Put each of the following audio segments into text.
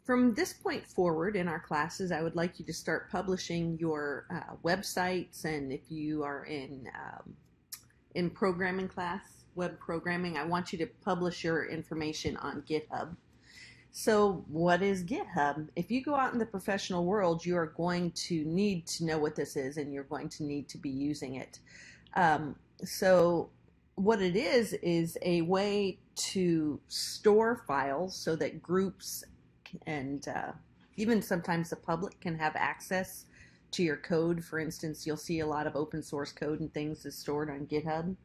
From this point forward in our classes, I would like you to start publishing your websites, and if you are in programming class, web programming, I want you to publish your information on GitHub. So what is GitHub? If you go out in the professional world, you are going to need to know what this is, and you're going to need to be using it. So what it is a way to store files so that groups and even sometimes the public can have access to your code. For instance, you'll see a lot of open source code and things is stored on GitHub.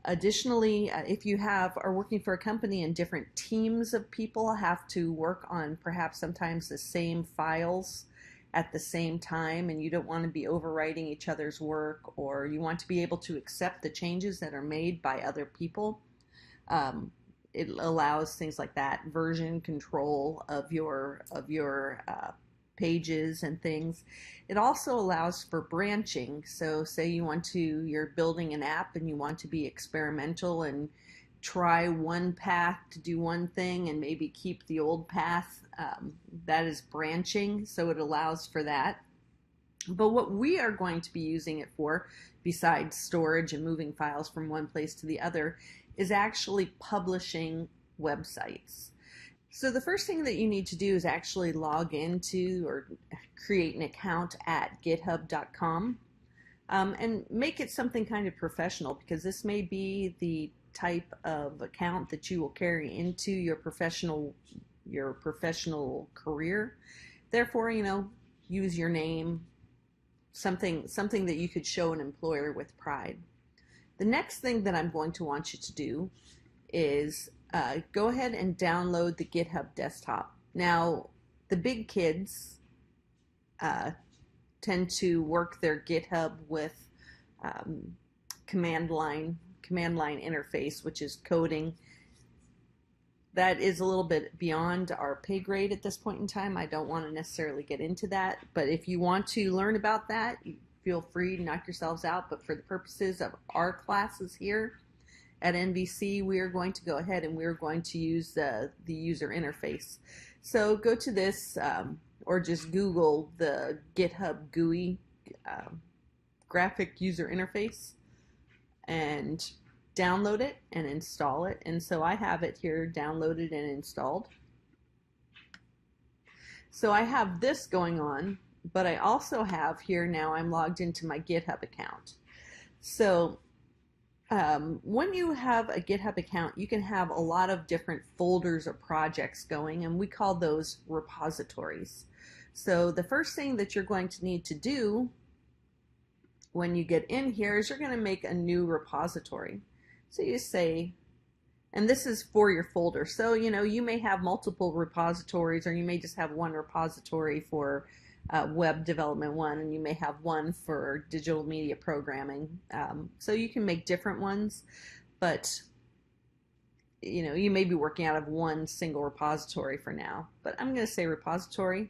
Additionally, if you are working for a company and different teams of people have to work on perhaps sometimes the same files at the same time, and you don't want to be overwriting each other's work, or you want to be able to accept the changes that are made by other people, it allows things like that, version control of your pages and things. It also allows for branching. So say you're building an app and you want to be experimental and try one path to do one thing and maybe keep the old path. That is branching, so it allows for that. But what we are going to be using it for, besides storage and moving files from one place to the other, is actually publishing websites. So the first thing that you need to do is actually log into or create an account at github.com and make it something kind of professional, because this may be the type of account that you will carry into your professional career. Therefore, use your name, something that you could show an employer with pride. The next thing that I'm going to want you to do is go ahead and download the GitHub desktop. Now, the big kids tend to work their GitHub with command line interface, which is coding. That is a little bit beyond our pay grade at this point in time. I don't want to necessarily get into that, but if you want to learn about that, feel free to knock yourselves out. But for the purposes of our classes here at NVC, we are going to go ahead and we're going to use the user interface. So go to this or just Google the GitHub GUI, graphic user interface, and download it and install it. And so I have it here downloaded and installed. So I have this going on, but I also have here, now I'm logged into my GitHub account. So when you have a GitHub account, you can have a lot of different folders or projects going, and we call those repositories. So the first thing that you're going to need to do when you get in here is you're going to make a new repository. So you say, and this is for your folder. So, you may have multiple repositories, or you may just have one repository for web development one, and you may have one for digital media programming. So you can make different ones, but you may be working out of one single repository for now. But I'm going to say repository,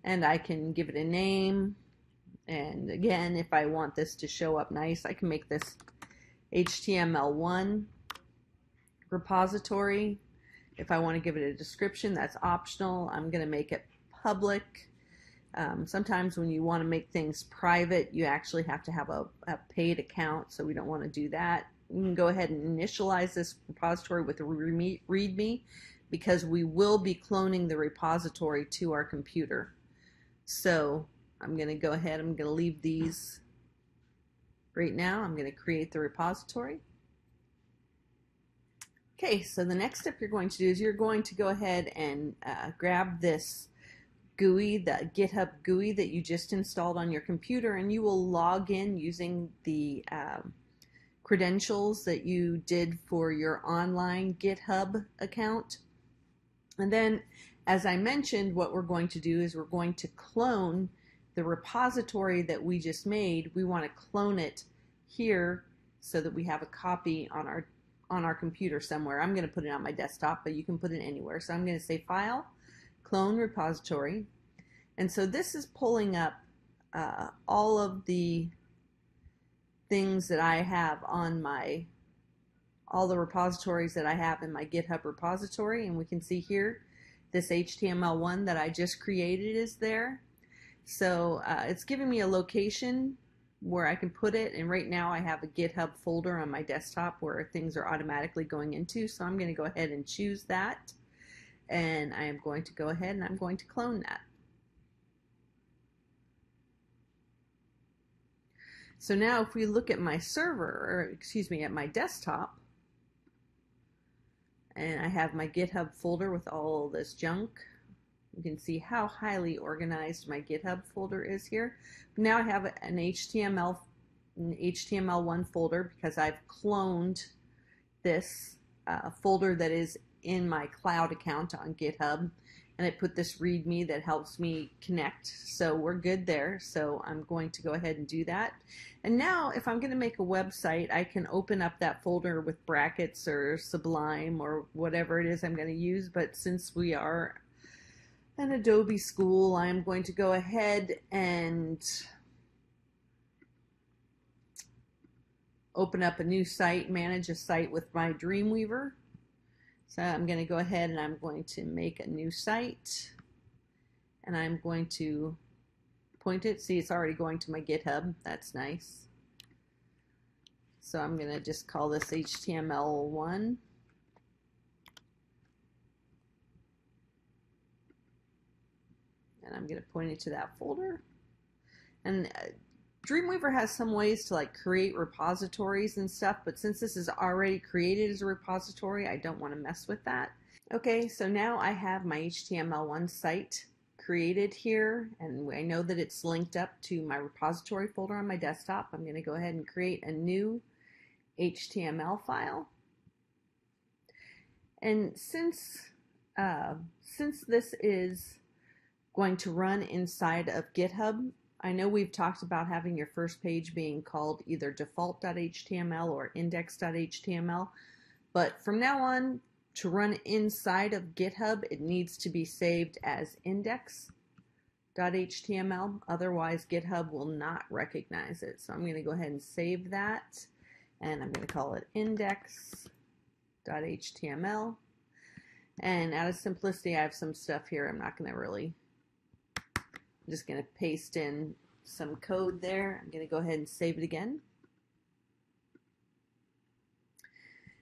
and I can give it a name. And again, if I want this to show up nice, I can make this HTML1 repository. If I want to give it a description, that's optional. I'm going to make it public. Sometimes when you want to make things private, you actually have to have a paid account, so we don't want to do that. You can go ahead and initialize this repository with a README, because we will be cloning the repository to our computer. So I'm going to go ahead, I'm going to leave these right now. I'm going to create the repository. Okay, so the next step you're going to do is you're going to go ahead and grab this GUI, the GitHub GUI that you just installed on your computer, and you will log in using the credentials that you did for your online GitHub account. And then, as I mentioned, what we're going to do is we're going to clone the repository that we just made. We want to clone it here so that we have a copy on our computer somewhere. I'm going to put it on my desktop, but you can put it anywhere. So I'm going to say File, Clone Repository. And so this is pulling up all of the things that I have on all the repositories that I have in my GitHub repository. And we can see here this HTML1 that I just created is there. So it's giving me a location where I can put it, and right now I have a GitHub folder on my desktop where things are automatically going into, so I'm going to go ahead and choose that, and I am going to go ahead and I'm going to clone that. So now if we look at my server, or excuse me, at my desktop, and I have my GitHub folder with all this junk, you can see how highly organized my GitHub folder is here. Now I have an HTML1 folder because I've cloned this folder that is in my cloud account on GitHub, and I put this README that helps me connect. So we're good there. So I'm going to go ahead and do that. And now if I'm going to make a website, I can open up that folder with brackets or Sublime or whatever it is I'm going to use. But since we are an Adobe school, I'm going to go ahead and open up a new site, manage a site with my Dreamweaver. So I'm going to go ahead and I'm going to make a new site, and I'm going to point it. See, it's already going to my GitHub. That's nice. So I'm going to just call this HTML1. And I'm going to point it to that folder. And Dreamweaver has some ways to like create repositories and stuff, but since this is already created as a repository, I don't want to mess with that. Okay, so now I have my HTML1 site created here, and I know that it's linked up to my repository folder on my desktop. I'm going to go ahead and create a new HTML file. And since this is going to run inside of GitHub, I know we've talked about having your first page being called either default.html or index.html, but from now on, to run inside of GitHub, it needs to be saved as index.html. Otherwise, GitHub will not recognize it. So I'm going to go ahead and save that, and I'm going to call it index.html. And out of simplicity, I have some stuff here I'm not going to really. I'm just going to paste in some code there. I'm going to go ahead and save it again.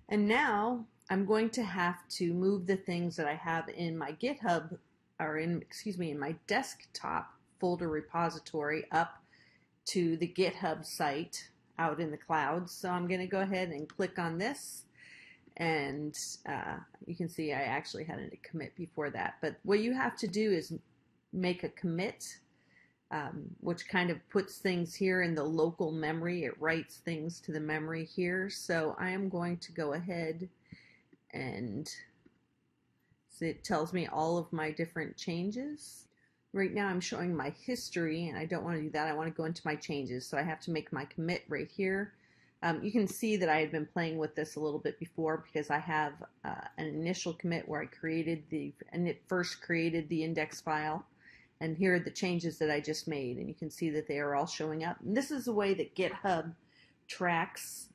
And now I'm going to have to move the things that I have in my GitHub, or in my desktop folder repository up to the GitHub site out in the cloud. So I'm going to go ahead and click on this, and you can see I actually had a commit before that. But what you have to do is make a commit, which kind of puts things here in the local memory. It writes things to the memory here. So I am going to go ahead and so it tells me all of my different changes. Right now I'm showing my history, and I don't want to do that. I want to go into my changes. So I have to make my commit right here. You can see that I had been playing with this a little bit before because I have an initial commit where I first created the index file. And here are the changes that I just made, and you can see that they are all showing up. And this is the way that GitHub tracks,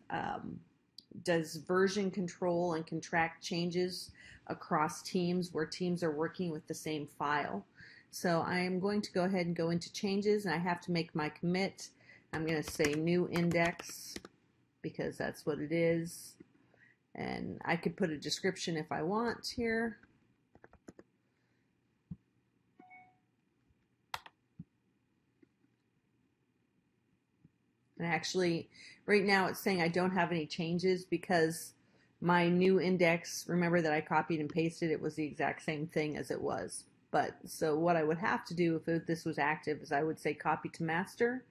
does version control and can track changes across teams where teams are working with the same file. So I am going to go ahead and go into changes, and I have to make my commit. I'm going to say new index because that's what it is. And I could put a description if I want here. And actually, right now it's saying I don't have any changes because my new index, remember that I copied and pasted, it was the exact same thing as it was. But so what I would have to do if this was active is I would say copy to master,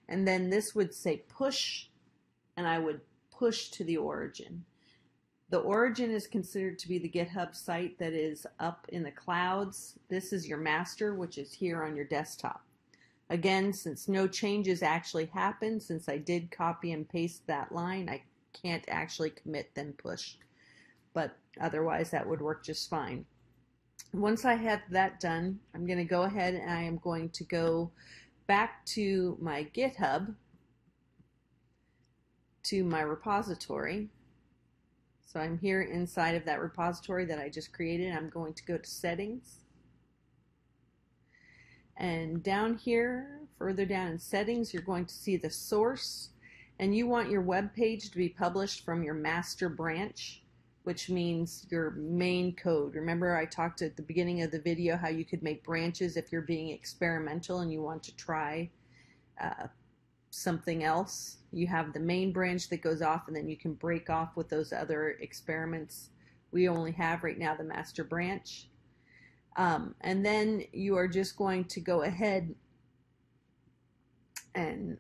and then this would say push, and I would push to the origin. The origin is considered to be the GitHub site that is up in the clouds. This is your master, which is here on your desktop. Again, since no changes actually happened, since I did copy and paste that line, I can't actually commit then push. But otherwise, that would work just fine. Once I have that done, I'm going to go ahead and I am going to go back to my GitHub, to my repository. So I'm here inside of that repository that I just created. I'm going to go to settings. And down here, further down in settings, you're going to see the source, and you want your web page to be published from your master branch, which means your main code. Remember I talked at the beginning of the video how you could make branches if you're being experimental and you want to try something else. You have the main branch that goes off, and then you can break off with those other experiments. We only have right now the master branch. And then you are just going to go ahead and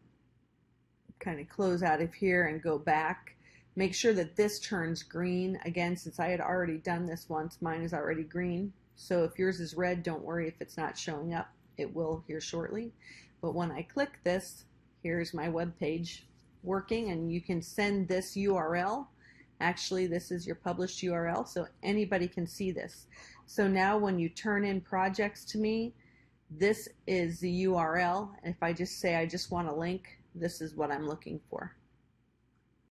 kind of close out of here and go back. Make sure that this turns green. Again, since I had already done this once, mine is already green. So if yours is red, don't worry if it's not showing up. It will here shortly. But when I click this, here's my web page working, and you can send this URL. Actually, this is your published URL, so anybody can see this. So now when you turn in projects to me, this is the URL. If I just say I just want a link, this is what I'm looking for.